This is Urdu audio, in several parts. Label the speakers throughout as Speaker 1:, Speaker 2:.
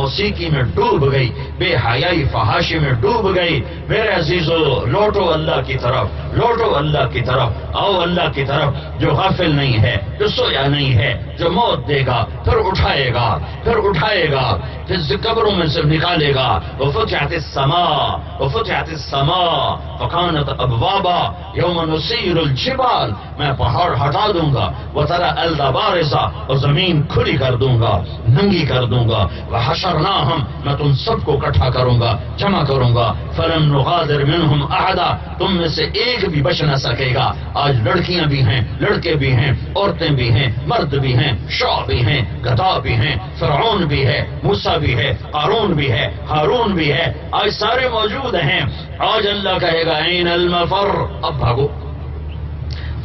Speaker 1: موسیقی میں ڈوب گئی، بے حیائی فحاشی میں ڈوب گئی۔ میرے عزیزو لوٹو اللہ کی طرف، لوٹو اللہ کی طرف، آؤ اللہ کی طرف جو غافل نہیں ہے، جو سویا نہیں ہے، جو موت دے گا پھر اٹھائے گا، پھر اٹھائے گا، پھر قبروں میں سے نکالے گا۔ وفتحت السماء وفتحت السماء فكانت ابوابا یوم نسیر الجبال، میں پہاڑ ہٹا دوں گا، وترى الارض بارزا، اور زمین کھلی کر دوں گا، ننگی کر دوں گا۔ وحشرناہم، میں تم سب کو اکٹھا کروں گا، جمع کروں گا۔ فلم نغادر منہم احدا، تم میں سے ایک بھی بچ نہ سکے گا۔ آج لڑکیاں بھی ہیں، لڑکے بھی ہیں، عورتیں بھی ہیں، مرد بھی ہیں، شعب بھی ہیں، گدھا بھی ہیں، فرعون بھی ہے، موسیٰ بھی ہے، قارون بھی ہے، ہارون بھی ہے، آج سارے موجود ہیں۔ آج اللہ کہے گا این المفر، اب بھاگو،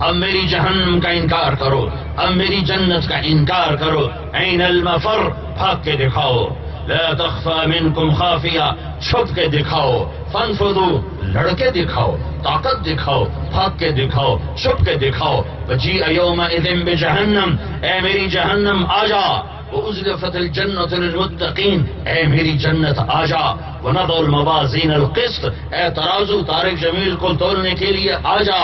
Speaker 1: اب میری جہنم کا انکار کرو، اب میری جنت کا انکار کرو۔ این المفر، بھاگ کے دکھاؤ۔ لا تخفى منکم خافیہ، چھپ کے دکھاؤ۔ فانفذوا، لڑکے دکھاؤ، طاقت دکھاؤ، بھاگ کے دکھاؤ، چھپ کے دکھاؤ۔ وجیء یومئذ بجہنم، اے میری جہنم آ جا۔ وأزلفت الجنة للمتقین، اے میری جنت آ جا۔ ونضع الموازین القسط، اے ترازو طارق جمیل کو تولنے کے لیے آ جا۔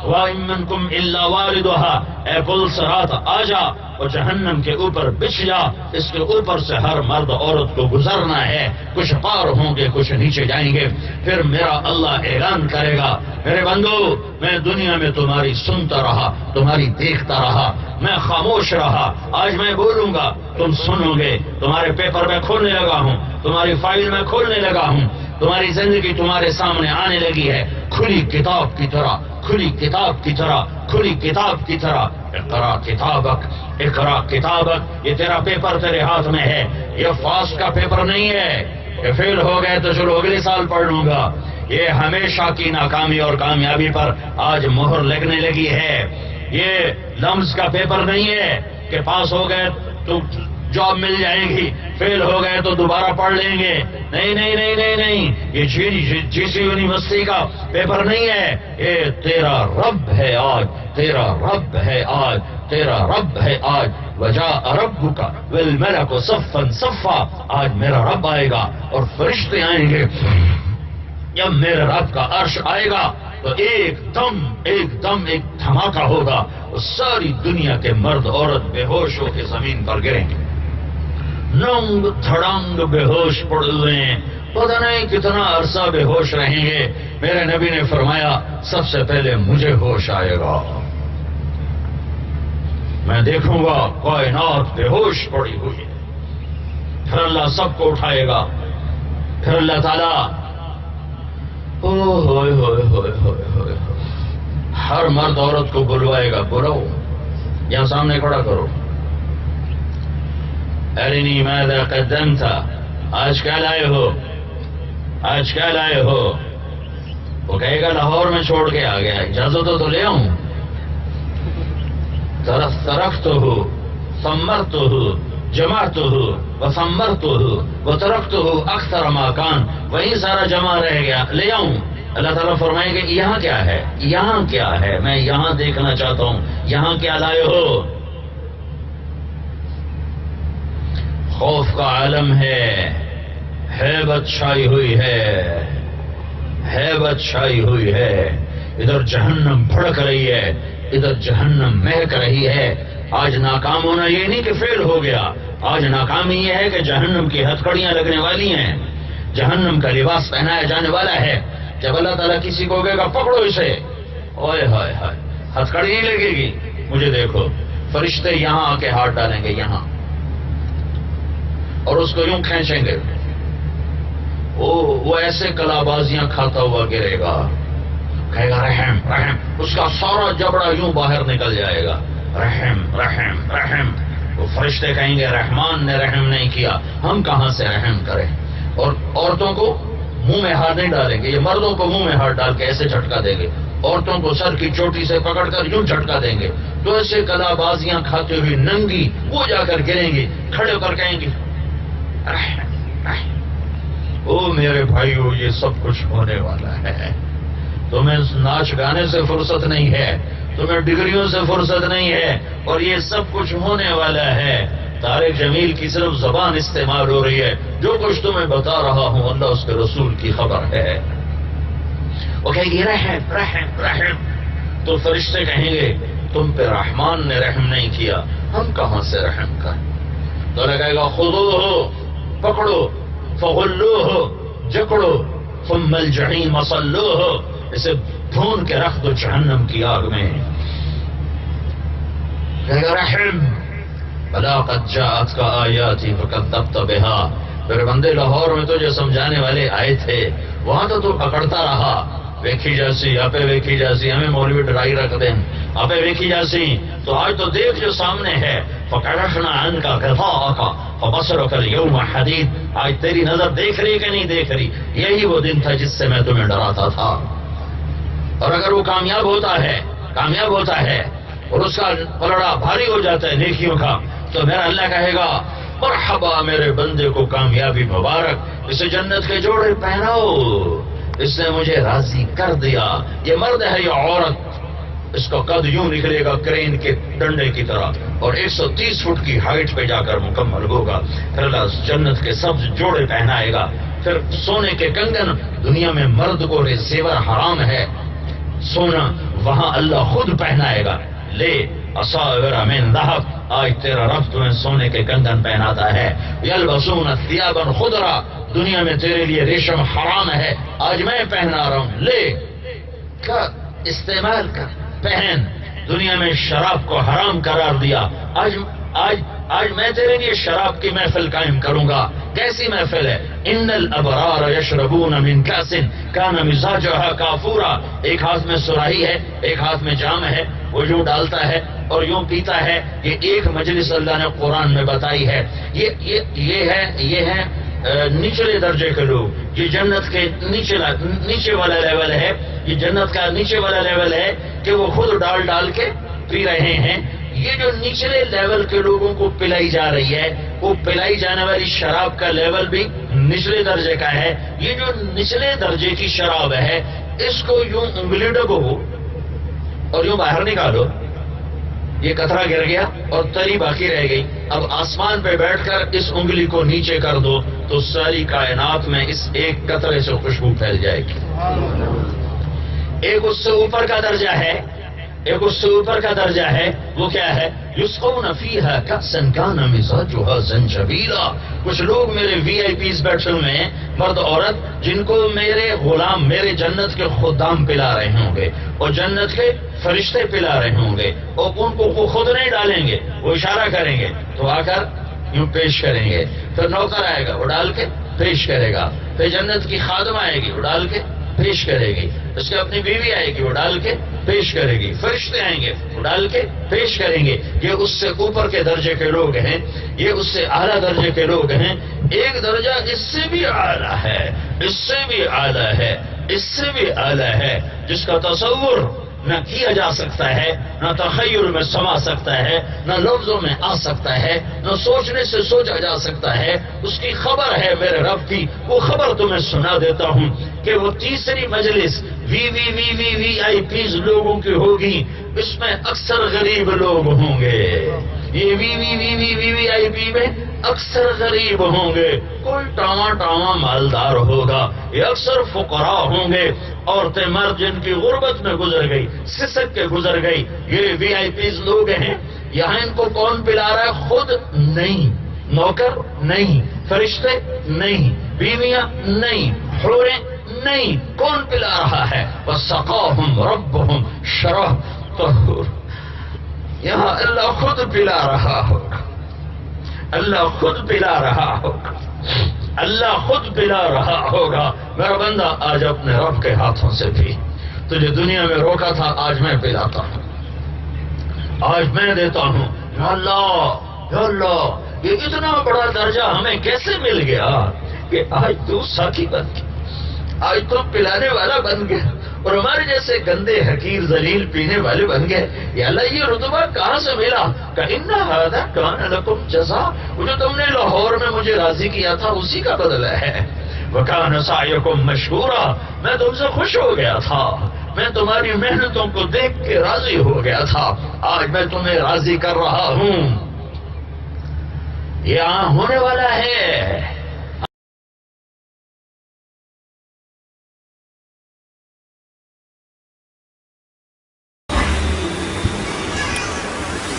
Speaker 1: وَإِن مِّنكُمْ إِلَّا وَارِدُهَا، اے پل صراط آ جا اور جہنم کے اوپر بچھ جا، اس کے اوپر سے ہر مرد عورت کو گزرنا ہے، کچھ پار ہوں گے، کچھ نیچے جائیں گے۔ پھر میرا اللہ اعلان کرے گا، میرے بندو میں دنیا میں تمہاری سنتا رہا، تمہاری دیکھتا رہا، میں خاموش رہا، آج میں بولوں گا تم سنو گے۔ تمہارے پیپر میں کھولنے لگا ہوں، تمہاری فائل میں کھولنے لگا ہوں، تمہاری زندگی تمہارے سامنے آنے لگی ہے، کھلی کتاب کی طرح، کھلی کتاب کی طرح، کھلی کتاب کی طرح۔ اقرا کتابک، اقرا کتابک، یہ تیرا پیپر تیرے ہاتھ میں ہے، یہ فاس کا پیپر نہیں ہے کہ فیل ہو گئے تو چلو اگلے سال پڑھ لوں گا۔ یہ ہمیشہ کی ناکامی اور کامیابی پر آج مہر لگنے لگی ہے۔ یہ لمز کا پیپر نہیں ہے کہ پاس ہو گئے تو جاب مل جائے گی، فیل ہو گئے تو دوبارہ پڑھ لیں گے۔ نہیں نہیں نہیں نہیں نہیں، یہ جی سی یونیورسٹی کا پیپر نہیں ہے، یہ تیرا رب ہے آج، تیرا رب ہے آج، تیرا رب ہے آج۔ وجاء ربک والملک صفا صفا، آج میرا رب آئے گا اور فرشتے آئیں گے۔ جب میرے رب کا عرش آئے گا تو ایک دم ایک دھماکہ ہوگا، اور ساری دنیا کے مرد عورت بے ہوش ہو کے زمین پر گریں گے، ننگ دھڑنگ بے ہوش پڑے ہوئے ہیں، پتہ نہیں کتنا عرصہ بے ہوش رہیں گے۔ میرے نبی نے فرمایا سب سے پہلے مجھے ہوش آئے گا، میں دیکھوں گا کائنات بے ہوش پڑی ہوئی ہے، پھر اللہ سب کو اٹھائے گا، پھر اللہ تعالیٰ ہوئے ہوئے ہوئے ہوئے ہوئے ہر مرد عورت کو بلوائے گا، بلاؤ یہاں سامنے کھڑا کرو، ارنی ماذا قدمت، آج کیا لائے ہو، آج کیا لائے ہو۔ وہ کہے گا لاہور میں چھوڑ کے آ گیا، اجازت تو لے آؤں۔ ترکتہ ثمرتہ جمعتہ وثمرتہ وترکتہ اکثر ما کان، وہیں سارا جمع رہ گیا، لے آؤں۔ اللہ تعالیٰ فرمائے گا یہاں کیا ہے، یہاں کیا ہے، میں یہاں دیکھنا چاہتا ہوں، یہاں کیا لائے ہو۔ خوف کا عالم ہے، ہیبت چھائی ہوئی ہے، ہیبت چھائی ہوئی ہے، ادھر جہنم بھڑک رہی ہے، ادھر جہنم مہک رہی ہے۔ آج ناکام ہونا یہ نہیں کہ فیل ہو گیا، آج ناکامی یہ ہے کہ جہنم کی ہتھکڑیاں لگنے والی ہیں، جہنم کا لباس پہنایا جانے والا ہے۔ جب اللہ تعالیٰ کسی کو کہے گا پکڑو اسے، اوئے ہائے ہائے، ہتھکڑی نہیں لگے گی، مجھے دیکھو، فرشتے یہاں آ کے ہاتھ ڈالیں گے یہاں، اور اس کو یوں کھینچیں گے، وہ ایسے کلا بازیاں کھاتا ہوا گرے گا، کہے گا رحم رحم، اس کا سارا جبڑا یوں باہر نکل جائے گا، رحم رحم رحم۔ وہ فرشتے کہیں گے رحمان نے رحم نہیں کیا، ہم کہاں سے رحم کریں۔ اور عورتوں کو منہ میں ہاتھ نہیں ڈالیں گے، یہ مردوں کو منہ میں ہاتھ ڈال کے ایسے جھٹکا دیں گے، عورتوں کو سر کی چوٹی سے پکڑ کر یوں جھٹکا دیں گے، تو ایسے کلا بازیاں کھاتے ہوئی ننگی وہ جا کر گریں گی، کھڑے ہو کر کہیں گے رحم رحم۔ او میرے بھائیو، یہ سب کچھ ہونے والا ہے، تمہیں ناچ گانے سے فرصت نہیں ہے، تمہیں ڈگریوں سے فرصت نہیں ہے، اور یہ سب کچھ ہونے والا ہے۔ طارق جمیل کی صرف زبان استعمال ہو رہی ہے، جو کچھ تمہیں بتا رہا ہوں اللہ اس کے رسول کی خبر ہے۔ وہ کہے گی رحم رحم رحم، تو فرشتے کہیں گے تم پہ رحمان نے رحم نہیں کیا، ہم کہاں سے رحم کریں؟ تو لگے گا خذوہ، پکڑو، فغلوہ، جکڑو، ثم الجحیم صلوہ، اسے بھون کے رکھ دو جہنم کی آگ میں۔ کہے گا رحم، بلا قد جاءتک آیاتی فکذبت بہا، میرے بندے لاہور میں تو جو سمجھانے والے آئے تھے وہاں تو پکڑتا رہا، ویکھی جاسی آپ ویکھی جاسی، ہمیں مولوی ڈرائی رکھ دیں آپ ویکھی جاسی، تو آج تو دیکھ جو سامنے ہے، فکشفنا عنک غطاءک فبصرک اليوم حدید، آج تیری نظر دیکھ رہی کہ نہیں دیکھ رہی؟ یہی وہ دن تھا جس سے میں تمہیں ڈراتا تھا۔ اور اگر وہ کامیاب ہوتا ہے اور اس کا پلڑا بھاری ہو جاتا ہے نیکیوں کا، تو میرا اللہ کہے گا مرحبا میرے بندے کو کامیابی مبارک، اسے جنت کے جوڑے پہناؤ، اس نے مجھے راضی کر دیا۔ یہ مرد ہے یا عورت، اس کا قد یوں نکلے گا کرین کے ڈنڈے کی طرح اور 130 فٹ کی ہائٹ پہ جا کر مکمل ہوگا، پھر اللہ جنت کے سبز جوڑے پہنائے گا۔ پھر سونے کے کنگن، دنیا میں مرد کو زیور حرام ہے سونا، وہاں اللہ خود پہنائے گا، لے اصاور من ذهب، آج تیرا رب تمہیں سونے کے کنگن پہناتا ہے۔ یلبسون ثیابا خضرا، دنیا میں تیرے لیے ریشم حرام ہے، آج میں پہنا رہا ہوں، لے کر استعمال کر پہن۔ دنیا میں شراب کو حرام قرار دیا، آج میں تیرے لیے شراب کی محفل قائم کروں گا۔ کیسی محفل ہے؟ ان الابرار یشربون من کاس کان مزاجها کافورا، ایک ہاتھ میں سراہی ہے ایک ہاتھ میں جام ہے، وہ یوں ڈالتا ہے اور یوں پیتا ہے۔ یہ ایک مجلس اللہ نے قرآن میں بتائی ہے۔ یہ ہے نچلے درجے کے لوگ، یہ جنت کے نیچے والا لیول ہے، یہ جنت کا نیچے والا لیول ہے کہ وہ خود ڈال کے پی رہے ہیں۔ یہ جو نچلے لیول کے لوگوں کو پلائی جا رہی ہے، وہ پلائی جانے والی شراب کا لیول بھی نچلے درجے کا ہے۔ یہ جو نچلے درجے کی شراب ہے، اس کو یوں انگلی ڈبو اور یوں باہر نکالو، یہ قطرہ گر گیا اور تری باقی رہ گئی، اب آسمان پہ بیٹھ کر اس انگلی کو نیچے کر دو تو ساری کائنات میں اس ایک قطرے سے خوشبو پھیل جائے گی۔ ایک اس سے اوپر کا درجہ ہے، وہ کیا ہے؟ یسقون فیہا کأسا کان مزاجها زنجبیلا، کچھ لوگ میرے وی آئی پیز بیٹھے ہوئے ہیں، مرد عورت، جن کو میرے غلام میرے جنت کے خدام پلا رہے ہوں گے اور جنت کے فرشتے پلا رہے ہوں گے، اور ان کو وہ خود نہیں ڈالیں گے، وہ اشارہ کریں گے تو آ کر یوں پیش کریں گے، پھر نوکر آئے گا وہ ڈال کے پیش کرے گا، پھر جنت کی خادم آئے گی وہ ڈال کے پیش کرے گی، اس کی اپنی بیوی آئے گی وہ ڈال کے پیش کرے گی، فرشتے آئیں گے وہ ڈال کے پیش کریں گے۔ یہ اس سے اوپر کے درجے کے لوگ ہیں، یہ اس سے اعلیٰ درجے کے لوگ ہیں۔ ایک درجہ اس سے بھی اعلیٰ ہے، اس سے بھی اعلیٰ ہے، اس سے بھی اعلیٰ ہے، جس کا تصور نہ کیا جا سکتا ہے، نہ تخیل میں سما سکتا ہے، نہ لفظوں میں آ سکتا ہے، نہ سوچنے سے سوچا جا سکتا ہے۔ اس کی خبر ہے میرے رب کی، وہ خبر تمہیں سنا دیتا ہوں کہ وہ تیسری مجلس وی آئی پیز لوگوں کی ہوگی، اس میں اکثر غریب لوگ ہوں گے۔ یہ وی آئی پی میں اکثر غریب ہوں گے، کوئی ٹاواں مالدار ہوگا، یہ اکثر فقراء ہوں گے، عورتیں مرد جن کی غربت میں گزر گئی، سسک کے گزر گئی، یہ وی آئی پیز لوگ ہیں۔ یہاں ان کو کون پلا رہا ہے؟ خود نہیں، نوکر نہیں، فرشتے نہیں، بیویاں نہیں، حوریں نہیں، کون پلا رہا ہے؟ وَسَقَاهُمْ رَبُّهُمْ شَرَابًا طَهُورًا، یہاں اللہ خود پلا رہا ہوگا، اللہ خود پلا رہا ہوگا، اللہ خود پلا رہا ہوگا۔ میرا بندہ آج اپنے رب کے ہاتھوں سے پی، تجھے دنیا میں روکا تھا، آج میں پلاتا ہوں، آج میں دیتا ہوں۔ یا اللہ، یہ اتنا بڑا درجہ ہمیں کیسے مل گیا کہ آج تو ساقی بن گیا، آج تو پلانے والا بن گیا، اور ہمارے جیسے گندے حقیر ذلیل پینے والے بن گئے۔ یا اللہ یہ رتبہ کہاں سے ملا؟ کہ ان ھذا کان لکم جزاء، وہ جو تم نے لاہور میں مجھے راضی کیا تھا اسی کا بدلہ ہے۔ وکان سعیکم مشکورا، میں تم سے خوش ہو گیا تھا، میں تمہاری محنتوں کو دیکھ کے راضی ہو گیا تھا، آج میں تمہیں راضی کر رہا ہوں۔ یہ ہونے والا ہے۔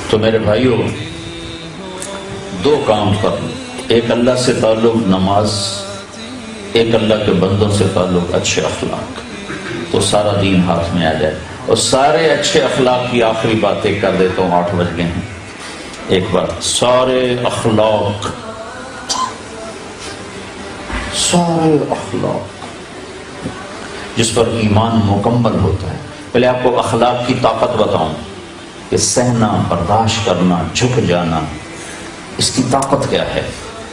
Speaker 2: تو میرے بھائیوں، دو کام کر لو، ایک اللہ سے تعلق نماز، ایک اللہ کے بندوں سے تعلق اچھے اخلاق، تو سارا دین ہاتھ میں آ جائے۔ اور سارے اچھے اخلاق کی آخری باتیں کر دیتا ہوں، 8 بج گئے ہیں۔ ایک بار سارے اخلاق جس پر ایمان مکمل ہوتا ہے، پہلے آپ کو اخلاق کی طاقت بتاؤں کہ سہنا، برداشت کرنا، جھک جانا، اس کی طاقت کیا ہے۔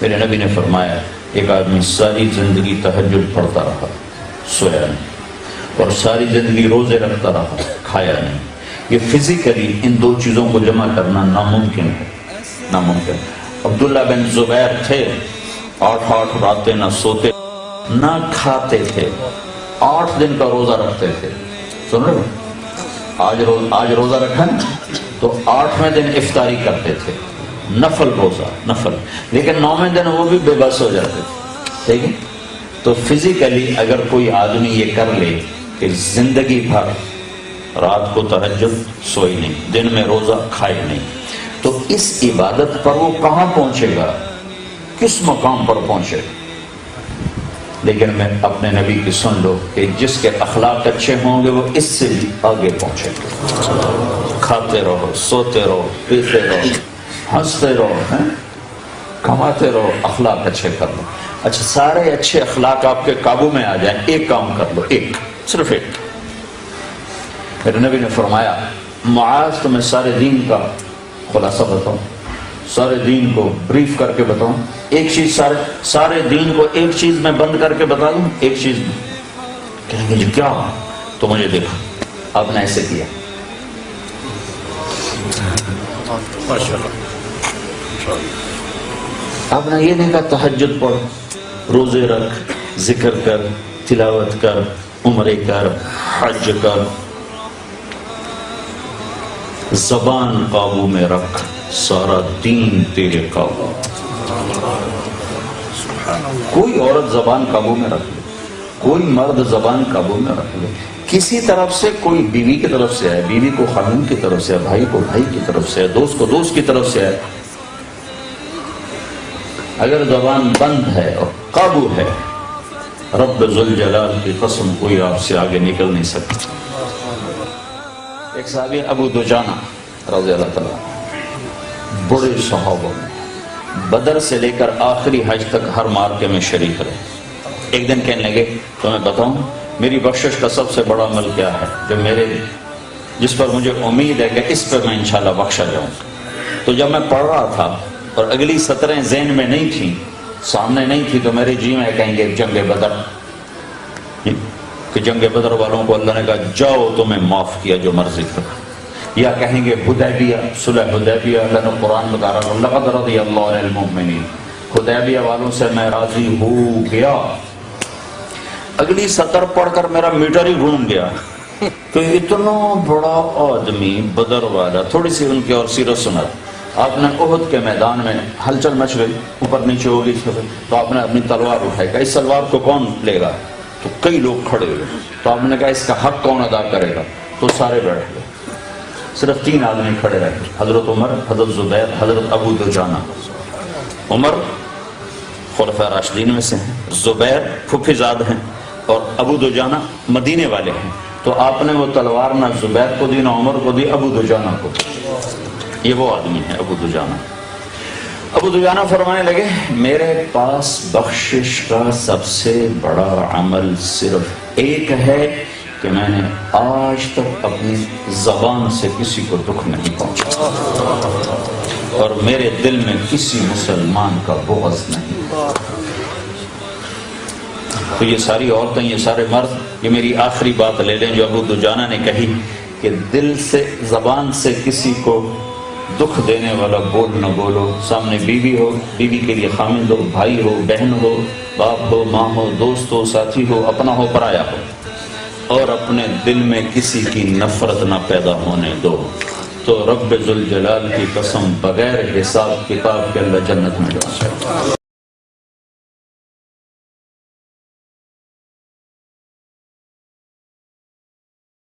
Speaker 2: میرے نبی نے فرمایا، ایک آدمی ساری زندگی تہجد پڑھتا رہا، سویا نہیں، اور ساری زندگی روزے رکھتا رہا، کھایا نہیں۔ یہ فزیکلی ان دو چیزوں کو جمع کرنا ناممکن ہے، ناممکن۔ عبداللہ بن زبیر تھے، 8 راتیں نہ سوتے نہ کھاتے تھے، 8 دن کا روزہ رکھتے تھے۔ سن رہے ہو؟ آج روزہ رکھا نا تو 8ویں دن افطاری کرتے تھے، نفل روزہ، نفل، لیکن 9ویں دن وہ بھی بے بس ہو جاتے تھے، ٹھیک ہے۔ تو فزیکلی اگر کوئی آدمی یہ کر لے کہ زندگی بھر رات کو تہجد، سوئی نہیں، دن میں روزہ، کھائے نہیں، تو اس عبادت پر وہ کہاں پہنچے گا، کس مقام پر پہنچے گا۔ لیکن میں اپنے نبی کی سن لو کہ جس کے اخلاق اچھے ہوں گے وہ اس سے بھی آگے پہنچے گا۔ کھاتے رہو، سوتے رہو، پیتے رہو، ہنستے رہو، کماتے رہو، اخلاق اچھے کر لو۔ اچھا، سارے اچھے اخلاق آپ کے قابو میں آ جائیں، ایک کام کر لو، ایک، صرف ایک۔ میرے نبی نے فرمایا، معاذ تمہیں سارے دین کا خلاصہ بتاؤں، سارے دین کو بریف کر کے بتاؤں، ایک چیز، سارے دین کو ایک چیز میں بند کر کے بتا دوں، ایک چیز میں۔ کہیں گے جی کیا؟ تو مجھے دیکھو، آپ نے ایسے کیا، آپ نے یہ دیکھا، تہجد پڑھ، روزے رکھ، ذکر کر، تلاوت کر، عمرے کر، حج کر، زبان قابو میں رکھ، سارا دین تیرے قابو۔ کوئی عورت زبان قابو میں رکھ لے، کوئی مرد زبان قابو میں رکھ لے، کسی طرف سے، کوئی بیوی کی طرف سے ہے، بیوی کو خاوند کی طرف سے ہے، بھائی کو بھائی کی طرف سے ہے، دوست کو دوست کی طرف سے ہے، اگر زبان بند ہے اور قابو ہے، رب ذوالجلال کی قسم کوئی آپ سے آگے نکل نہیں سکتا۔ ایک صحابی ابو دجانہ رضی اللہ تعالیٰ، بڑے صحابہ میں، بدر سے لے کر آخری حج تک ہر مارکے میں شریک رہے۔ ایک دن کہنے لگے، تو میں بتاؤں میری بخشش کا سب سے بڑا عمل کیا ہے، جس پر مجھے امید ہے کہ اس پر میں انشاءاللہ بخشا جاؤں۔ تو جب میں پڑھ رہا تھا اور اگلی سطریں ذہن میں نہیں تھیں، سامنے نہیں تھی، تو میرے جی میں کہیں گے جنگ بدر، کہ جنگ بدر والوں کو اللہ نے کہا جاؤ تمہیں معاف کیا جو مرضی کرو، یا کہیں گے حدیبیہ، صلح حدیبیہ، اللہ نے قرآن بتا رہا لقد رضی اللہ عن المؤمنین، حدیبیہ والوں سے میں راضی ہو گیا۔ اگلی سطر پڑھ کر میرا میٹر ہی گھوم گیا کہ اتنا بڑا آدمی بدر والا، تھوڑی سی ان کی اور سیرت سنت۔ آپ نے احد کے میدان میں ہلچل مچ گئی، اوپر نیچے ہو گئی، تو آپ نے اپنی تلوار اٹھائی، کہ اس تلوار کو کون لے گا؟ تو کئی لوگ کھڑے ہوئے، تو آپ نے کہا اس کا حق کون ادا کرے گا؟ تو سارے بیٹھ گئے، صرف 3 آدمی کھڑے رہے، حضرت عمر، حضرت زبیر، حضرت ابو دجانہ۔ عمر خلفاء راشدین میں سے ہیں، زبیر پھپھی زاد ہیں، اور ابو دجانہ مدینے والے ہیں۔ تو آپ نے وہ تلوار نہ زبیر کو دی، نہ عمر کو دی، ابو دجانہ کو دی۔ یہ وہ آدمی ہے ابو دجانہ۔ ابو دجانہ فرمانے لگے، میرے پاس بخشش کا سب سے بڑا عمل صرف ایک ہے کہ میں نے آج تک اپنی زبان سے کسی کو دکھ نہیں پہنچا، اور میرے دل میں کسی مسلمان کا بغض نہیں۔ تو یہ ساری عورتیں، یہ سارے مرد، یہ میری آخری بات لے لیں جو ابو دجانہ نے کہی، کہ دل سے، زبان سے کسی کو دکھ دینے والا بول نہ بولو۔ سامنے بیوی ہو، بیوی کے لیے خامند ہو، بھائی ہو، بہن ہو، باپ ہو، ماں ہو، دوست ہو، ساتھی ہو، اپنا ہو، پرایا ہو، اور اپنے دل میں کسی کی نفرت نہ پیدا ہونے دو۔ تو رب ذوالجلال کی قسم بغیر حساب کتاب کے اللہ جنت میں ڈال